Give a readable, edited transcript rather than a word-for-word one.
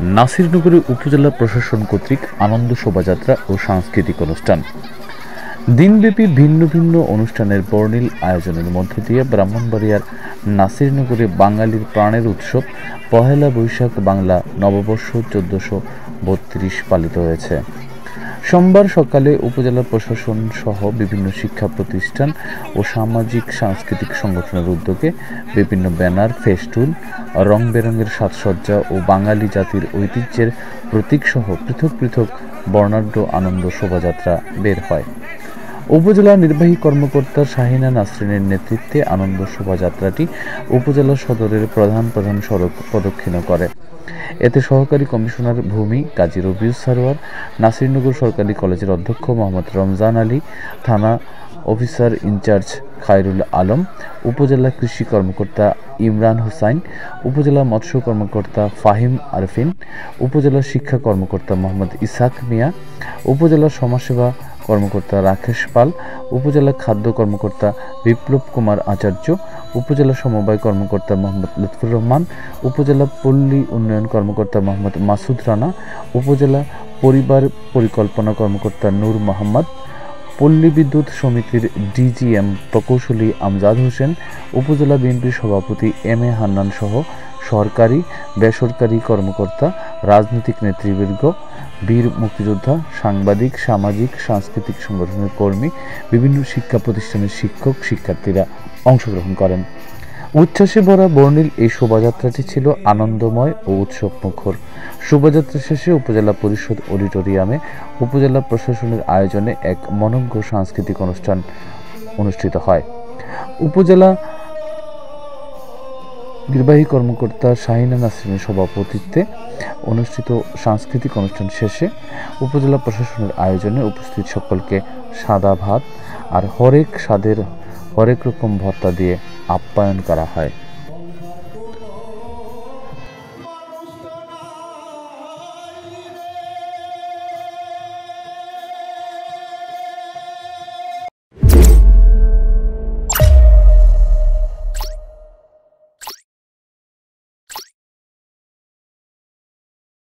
নাসিরনগরে উপজেলা প্রশাসন কর্তৃক আনন্দ শোভাযাত্রা ও সাংস্কৃতিক অনুষ্ঠান। দিনব্যাপী ভিন্ন ভিন্ন অনুষ্ঠানের বর্ণিল আয়োজনের মধ্য দিয়ে ব্রাহ্মণবাড়িয়ার নাসিরনগরে বাঙালির প্রাণের উৎসব পহেলা বৈশাখ বাংলা নববর্ষ ১৪৩২ পালিত হয়েছে। সোমবার সকালে উপজেলা প্রশাসন সহ বিভিন্ন শিক্ষা প্রতিষ্ঠান ও সামাজিক সাংস্কৃতিক সংগঠনের উদ্যোগে বিভিন্ন ব্যানার, ফেস্টুন, রং বেরঙের সাজসজ্জা ও বাঙালি জাতির ঐতিহ্যের প্রতীকসহ পৃথক পৃথক বর্ণাঢ্য আনন্দ শোভাযাত্রা বের হয়। উপজেলা নির্বাহী কর্মকর্তা শাহিনা নাসরিনের নেতৃত্বে আনন্দ শোভাযাত্রাটি উপজেলা সদরের প্রধান প্রধান সড়ক প্রদক্ষিণ করে। এতে সহকারী কমিশনার ভূমি কাজী রবিউল সারোয়ার, নাসিরনগর সরকারি কলেজের অধ্যক্ষ মোহাম্মদ রমজান আলী, থানা অফিসার ইনচার্জ খায়রুল আলম, উপজেলা কৃষি কর্মকর্তা ইমরান হোসাইন, উপজেলা মৎস্য কর্মকর্তা ফাহিম আরফিন, উপজেলা শিক্ষা কর্মকর্তা মোহাম্মদ ইসাক মিয়া, উপজেলা সমাজসেবা কর্মকর্তা রাকেশ পাল, উপজেলা খাদ্য কর্মকর্তা বিপ্লব কুমার আচার্য, উপজেলা সমবায় কর্মকর্তা মোহাম্মদ লুৎফুর রহমান, উপজেলা পল্লী উন্নয়ন কর্মকর্তা মোহাম্মদ মাসুদ রানা, উপজেলা পরিবার পরিকল্পনা কর্মকর্তা নূর মোহাম্মদ, পল্লী বিদ্যুৎ সমিতির ডিজিএম প্রকৌশলী আমজাদ হোসেন, উপজেলা বিএনপির সভাপতি এম এ হান্নান সহ সরকারি বেসরকারি কর্মকর্তা, রাজনৈতিক নেতৃবৃন্দ, বীর মুক্তিযোদ্ধা, সাংবাদিক, সামাজিক সাংস্কৃতিক সংগঠনের কর্মী, বিভিন্ন শিক্ষা প্রতিষ্ঠানের শিক্ষক শিক্ষার্থীরা অংশগ্রহণ করেন। উচ্ছ্বাসে ভরা বর্ণিল এই শোভাযাত্রাটি ছিল আনন্দময় ও উৎসবমুখর। শোভাযাত্রা শেষে উপজেলা পরিষদ অডিটোরিয়ামে উপজেলা প্রশাসনের আয়োজনে এক মনোজ্ঞ সাংস্কৃতিক অনুষ্ঠান অনুষ্ঠিত হয়। উপজেলা নির্বাহী কর্মকর্তা শাহিনা নাসরিনের সভাপতিত্বে অনুষ্ঠিত সাংস্কৃতিক অনুষ্ঠান শেষে উপজেলা প্রশাসনের আয়োজনে উপস্থিত সকলকে সাদা ভাত আর হরেক স্বাদের হরেক রকম ভর্তা দিয়ে আপ্যায়ন করা হয়।